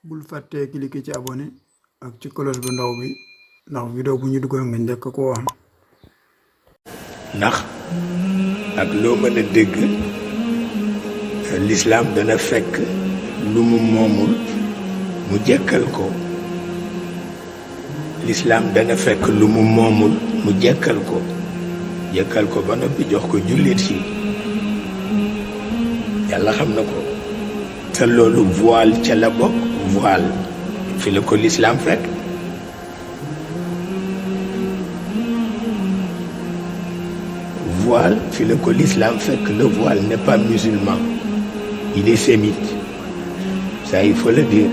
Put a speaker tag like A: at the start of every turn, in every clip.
A: bul fàttee cliquer ci abonné ak ci cloche bu ndaw bi ndax vidéo bu ñu dugal nga njëkk ko am.
B: ndax ak loo mën a dégg lislaam dana fekk lu mu moomul mu jekkal ko. lislaam dana fekk lu mu moomul mu jekkal ko ba noppi jox ko jullit yi yàlla xam na ko. te loolu voile ca la bokk. voile fi la ko lislaam fekk. voile fi la ko l'islam fekk. Le voile n'est pas musulman, il est sémite, ça il faut le dire.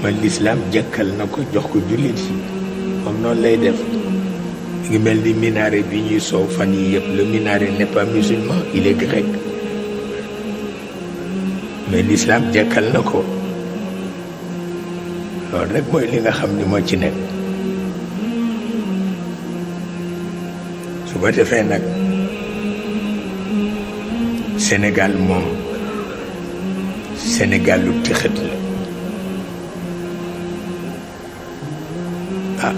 B: man l'islam jëkkal na ko jox ko jullit yi moom noonu lay def. ngi mel ni minaret bi ñuy soow fan yi yëpp, le minaret n'est pas musulman, il est grec, mais l'islam jëkkal na ko. loolu rek mooy li nga xam ni moo ci nekk. su ko defee nag Sénégal moom Sénégal lu tëxët la. ah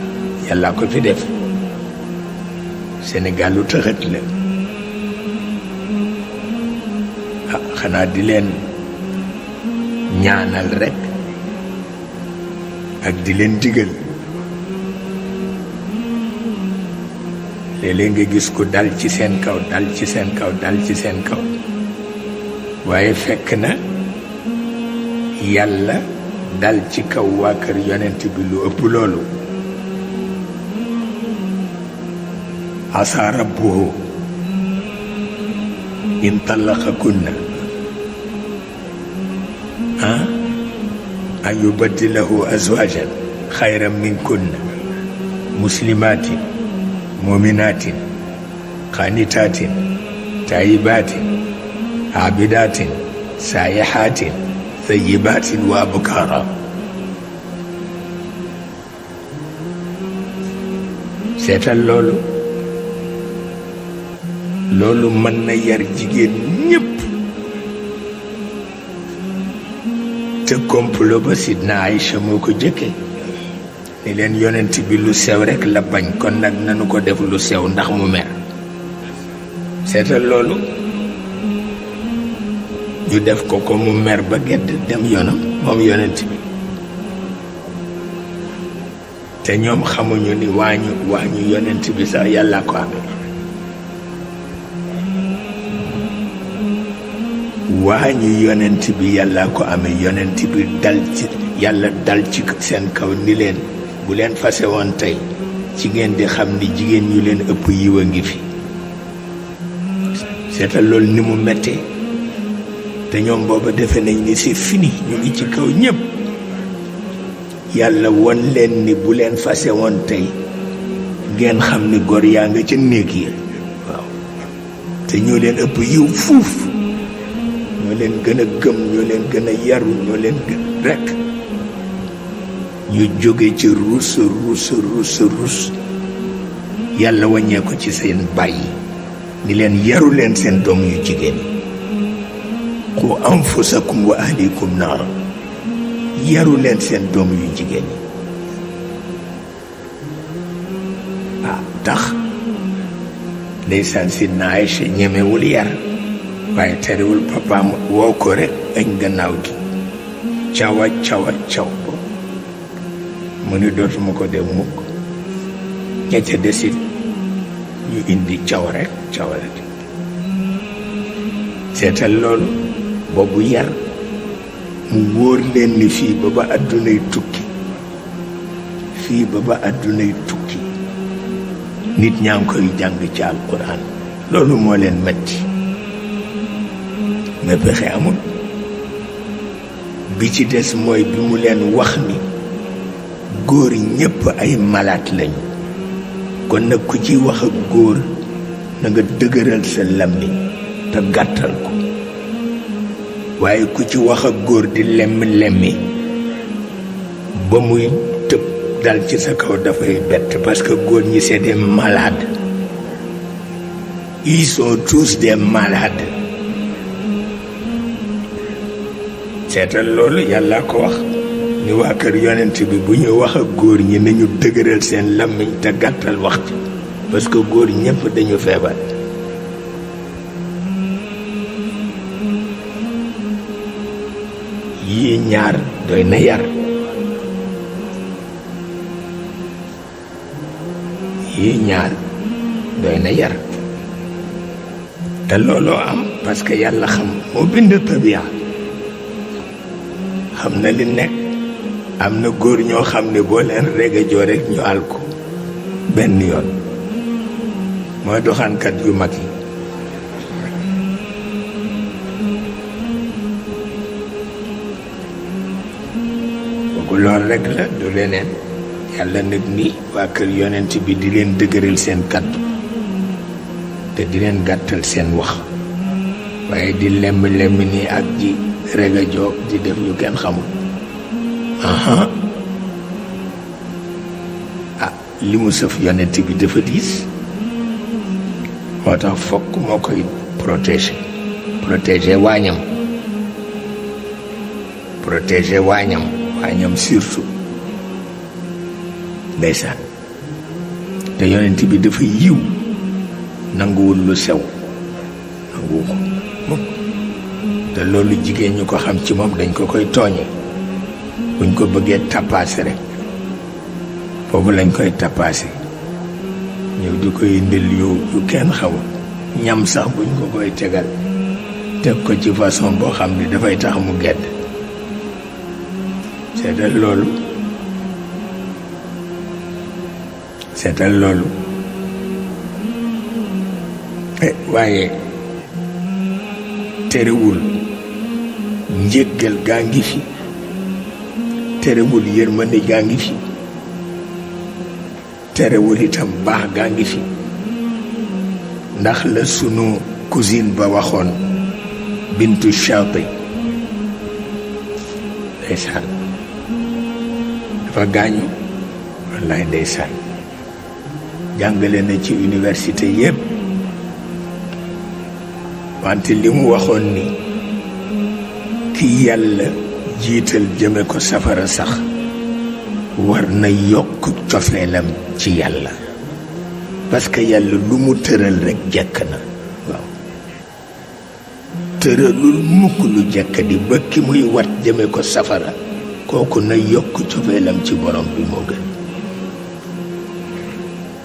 B: yàlla ko fi def. Sénégal lu tëxët la. ah xanaa di leen ñaanal rekk ak di leen digal. léeg-léeg nga gis ko dal ci seen kaw dal ci seen kaw dal ci seen kaw waaye fekk na yàlla dal ci kaw waa kër yonent bi lu ëpp loolu. asa rabbuhu in talaqakunna an yubaddilahu azwajan xayran minkunna muslimatin muminatin qanitatin tayyibatin abidatin sayihatin thayyibatin wa abkara. seetal loolu mën na yar jigéen ñépp. te complot ba Sidna Aïcha moo ko jëkke ni leen yonent bi lu sew rekk la bañ, kon nag nanu ko def lu sew ndax mu mer. seetal loolu ñu def ko mu mer ba gedd dem yoonam moom yonent bi. te ñoom xamuñu ni waañu yonent bi sax yàlla ko amee. waañu yonent bi yàlla ko amee. yonent bi yàlla dal ci seen kaw ni leen bu leen fase woon tey ci ngeen di xam ni jigéen ñu leen ëpp yiw a ngi fi. seetal loolu ni mu mettee. te ñoom booba defe nañ ni c'est fini, ñu ngi ci kaw ñépp. yàlla won leen ni bu leen fase woon tey ngeen xam ni góor yaa nga ca néeg yi. waaw te ñoo leen ëpp yiw fuuf, ñoo leen gën a gëm, ñoo leen gën a yaru, ñoo leen gën rekk. ñu jóge ci ruus yàlla wàññee ko ci seen bàyyi ni leen yaru leen seen doom yu jigéen yi. qu anfusakum wa ahlikum naar. yaru leen seen doom yu jigéen yi. tax ndeysaan Sidna Aïcha ñemewul yar, waaye terewul papaam woo ko rekk añ gannaaw gi cawa caw mu ni dootuma ko dem mukk. ña ca desit ñu indi caw rekk cawalati. seetal loolu boobu yar mu wóor leen ni fii ba àddunay tukki nit ñaa ngi koy jàng ci alquran. loolu moo leen metti mais pexe amul. bi ci des mooy bi mu leen wax ni góor ñépp ay malaat lañu, kon nag ku ci wax ak góor na nga dëgëral sa làmmiñ te gàttal ko, waaye ku ci wax ak góor di lemmi ba muy tëb dal ci sa kaw dafay bett, parce que góor ñi c'est des malades. Ils sont tous des malades. seetal loolu yàlla ko wax ni waa kër yonent bi bu ñu wax ak góor ñi nañu dëgëral seen làmmiñ te gàttal wax ci parce que góor ñëpp dañu feebar yii ñaar doy na yar yii ñaar doy na yar te looloo am parce que yàlla xam moo bind tabiya xam na li nekk am na góor ñoo xam ne boo leen rege joo rek ñu àl ko benn yoon mooy doxaankat yu mag yi kooku loolu rek la du leneen yàlla nag ni waa kër yonent bi di leen dëgëral seen kàddu te di leen gàttal seen wax waaye di lemm nii ak ji rega joog di def yu kenn xamul li mu sëf yonent bi dafa diis moo tax fokk moo koy protéger waañam surtout ndeysaan te yonent bi dafa yiw nanguwul lu sew nanguwu ko te loolu jigéen ñu ko xam ci moom dañ ko koy tooñe buñ ko bëggee tappaase rek foofu lañ koy tappaase ñëw di koy indil yu kenn xamul ñam sax buñ ko koy tegal teg ko ci façon boo xam ne dafay tax mu gedd seetal loolu waaye terewul njéggal gaa ngi fi terewul yërmande gaa ngi fi terewul itam baax gaa ngi fi ndax la sunu cousine ba waxoon bintu Shaati ndeysaan dafa gaañu wallaay ndeysaan jàngale na ci université yépp wante li mu waxoon ni ki yàlla jiital jëme ko safara sax war na yokk cofeelam ci yàlla parce que yàlla lu mu tëral rekk jekk na waaw tëralul mukk lu jekk di ba ki muy wat jëme ko safara kooku na yokk cofeelam ci borom bi moo gën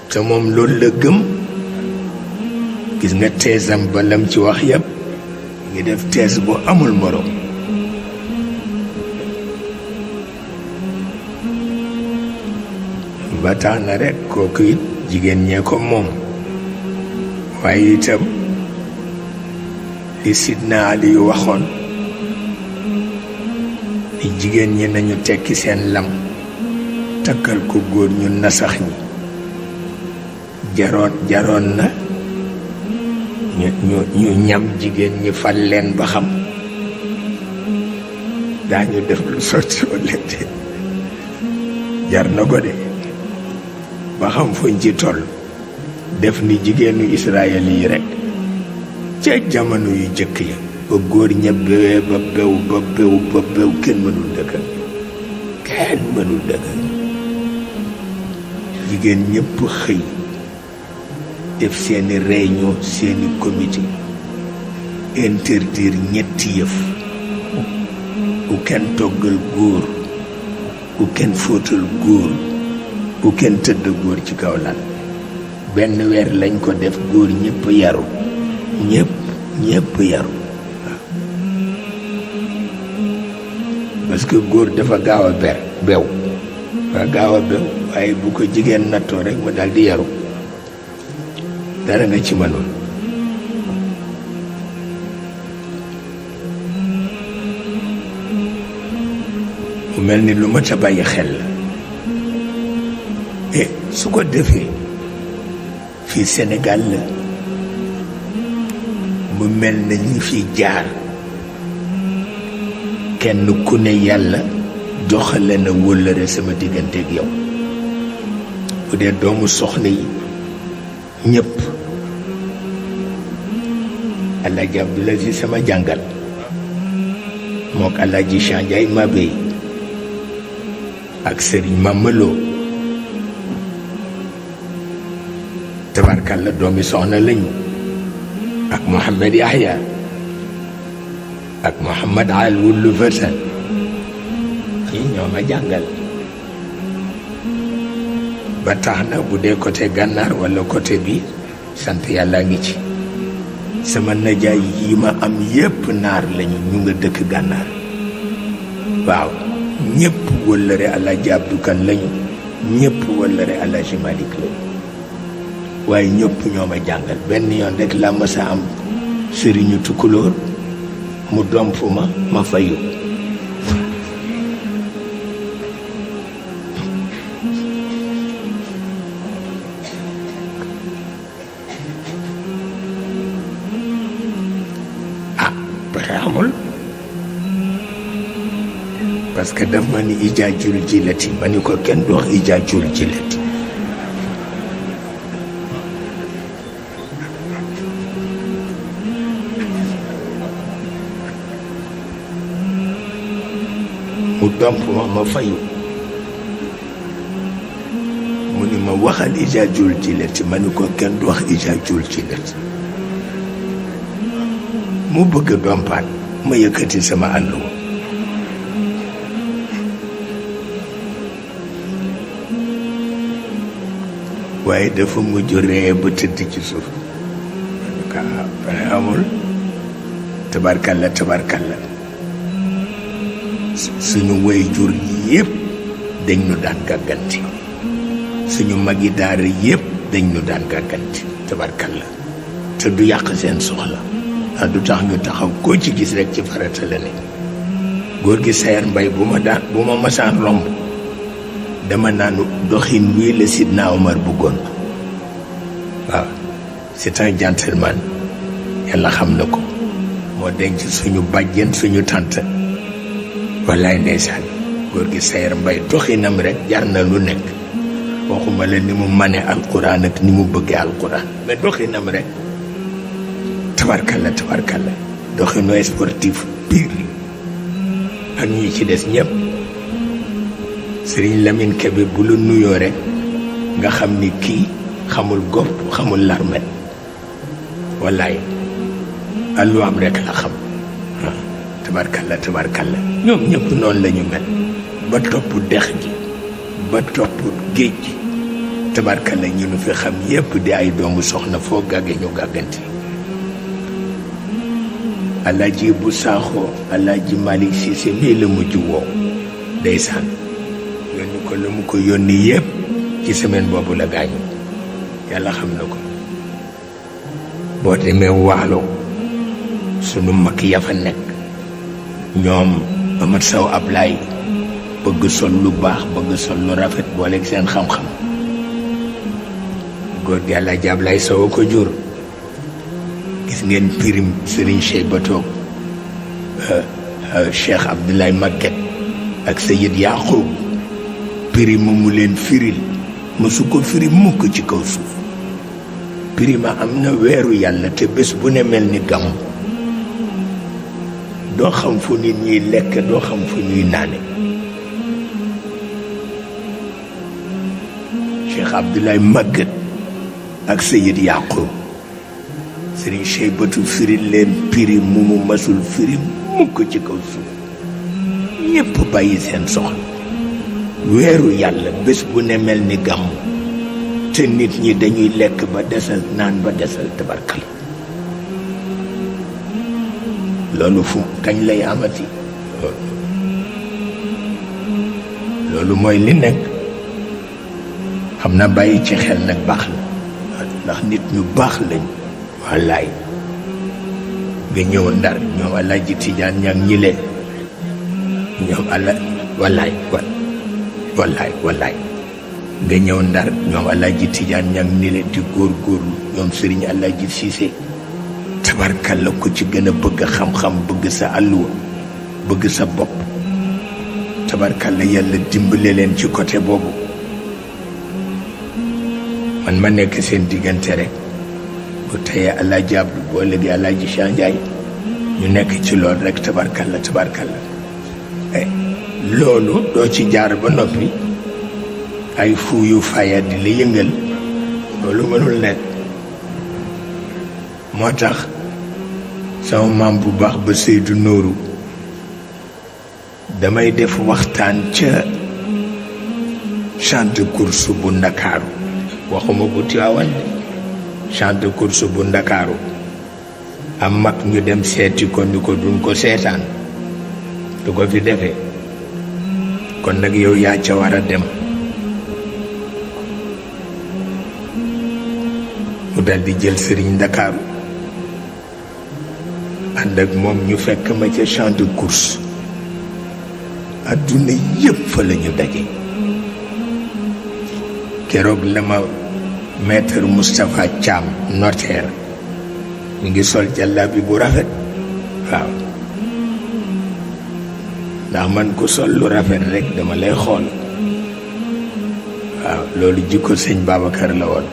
B: te moom loolu la gëm gis nga teesam ba lam ci wax yépp ngi def tees bu amul morom ba tax na rekk kooku it jigéen ñee ko moom waaye itam li Sidna Ali yu waxoon ni jigéen ñi nañu tekki seen lam takkal ko góor ñu nasax ñi jaroon na ñu ñam jigéen ñi fal leen ba xam daañu def lu sotti walla jar na ko de ba xam fuñ ci toll def ni jigéenu Israël yi rekk ca jamono yu jëkk ya ba góor ña bewee ba bew kenn mënul dëkk jigéen ñépp xëy def seeni réunion seeni comité interdire ñetti yëf bu kenn toggal góor bu kenn fóotal góor bu kenn tëdd góor ci kaw lal benn weer lañ ko def góor ñépp yaru ñépp yaru parce que góor dafa gaaw a bew waaye bu ko jigéen nattoo rek mu daldi yaru dara nga ci mënul mu mel ni lu ma ta bàyyi xel la su ko defee fii Sénégal la mu mel na ñi fi jaar kenn ku ne yàlla joxale na wóllëre sama digganteeg yow bu dee doomu soxna yi ñépp Alaaji Abdul Aziz sama jàngal mook Alaaji Chandiaye Mabey ak sëriñ Mamaloo tabarkalla doomi soxna lañu ak Mohamed Yahya ak Mohamed Al Wulu Fatan ñi ñoo ma jàngal ba tax na bu dee côté gànnaar walla côté bi sant yàlla ngi ci sama najaay yi ma am yépp naar lañu ñu nga dëkk gànnaar waaw ñépp wëllëre Alaaji Abdu Kan lañu ñépp wëllëre Alaaji Malik lañu waaye ñëpp ñoo ma jàngal benn yoon rek la ma sa am sëriñu tukulóor mu domp ma fayu ah pexe amul parce que daf ma ni ijaajul jilati ma ni ko kenn du wax ijaajul jilati mu domp ma fayu mu ni ma waxal ijaajul jilati ma ni ko kenn du wax ijaajul jilati mu bëgg dompaat ma yëkkati sama àlluwa waaye dafa mujj ree ba tëdd ci suuf ka pare amul tabarkalla tabarkalla suñu way jur yépp dañ ñu daan gàgganti suñu magi daara yépp dañ ñu daan gàgganti tabarkalla te du yàq seen soxla du tax ñu taxaw koo ci gis rek ci farata la ne góor gi Sayer Mbay bu ma masaan romb dama naan doxin wii la Sidna Omar bëggoon waaw c'est un gentleman yàlla xam na ko moo denc suñu bàjjen suñu tante wallaay ndeysaan góor gi Sayer Mbay doxinam rek jar na lu nekk waxuma la ni mu mane alquran ak ni mu bëggee alquran mais doxinam rek tabarkalla tabarkalla doxinu sportif pire ak ñi ci des ñëpp Sëriñ Lamine Kebe bu la nuyoo rek nga xam ni kii xamul gopp xamul larmet wallaay alluwaam rek la xam tabarkalla tabarkalla ñoom ñëpp noonu la ñu mel ba topp dex gi ba topp géej gi tabarkalla ñu nu fi xam yépp di ay doomu soxna foo gàgge ñu gàgganti Alaaji bu Saaxo Alaaji Malik Siise mii la mujj woo ndeysaan yónni ko la mu ko yónni yépp ci semaine boobu la gaañu yàlla xam na ko boo demee Waalo sunu mag ya fa nekk ñoom Amat Saw Ablaay bëgg sol lu baax bëgg sol lu rafet booleeg seen xam-xam góor gi Alaaji Ablaay Saw ko jur gis ngeen pirim Serigne Cheikh Batoog Cheikh Abdoulaye Maguette ak Sayid Yaqub pirima mu leen firil mësu ko firi mukk ci kaw suuf pirima am na weeru yàlla te bés bu ne mel ni gàmm doo xam fu nit ñiy lekk doo xam fu ñuy naane Cheikh Abdoulaye Maguette ak Sayid Yaqub Serigne Cheikh Batu firil leen piri mu mu masul firi mukk ci kaw suuf ñépp bàyyi seen soxla weeru yàlla bés bu ne mel ni gàmm te nit ñi dañuy lekk ba desal naan ba desal tabarkal loolu fu kañ lay amati loolu mooy li nekk xam na bàyyi ci xel nag baax na ndax nit ñu baax lañ wallaay nga ñëw Ndar ñoom Alaaji Tijaan ñag ñi leen ñoom wallaay nga ñëw Ndar ñoom Alaaji Tijaan ñag ñi leen di góorgóorlu ñoom Sëriñ Alaaji Siise tabarkalla ko ci gën a bëgg xam-xam bëgg sa àlluwa bëgg sa bopp tabarkalla yàlla dimbale leen ci côté boobu man ma nekk seen diggante rek bu teyee Alaaji Abdu boo léegi Alaaji Chandiaye ñu nekk ci lool rek tabarkalla tabarkalla loolu doo ci jaar ba noppi ay fuuyu faya di la yëngal loolu mënul nekk. moo tax sama maam bu baax ba Seydou Nourou damay def waxtaan ca champ de course bu Ndakaaru waxuma bu Tiwaawan champ de course bu Ndakaaru am mag ñu dem seeti ko ni ko duñ ko seetaan du ko fi defee kon nag yow yaa ca war a dem mu dal di jël sëriñ Ndakaaru ànd ak moom ñu fekk ma ca champ de course adduna yëpp fa la ñu daje keroog la ma maître Moustapha Thiam notaire mi ngi sol jàllaabi bu rafet waaw ndax man ku sol lu rafet rek dama lay xool waaw loolu jikko sëñ Babacar la woon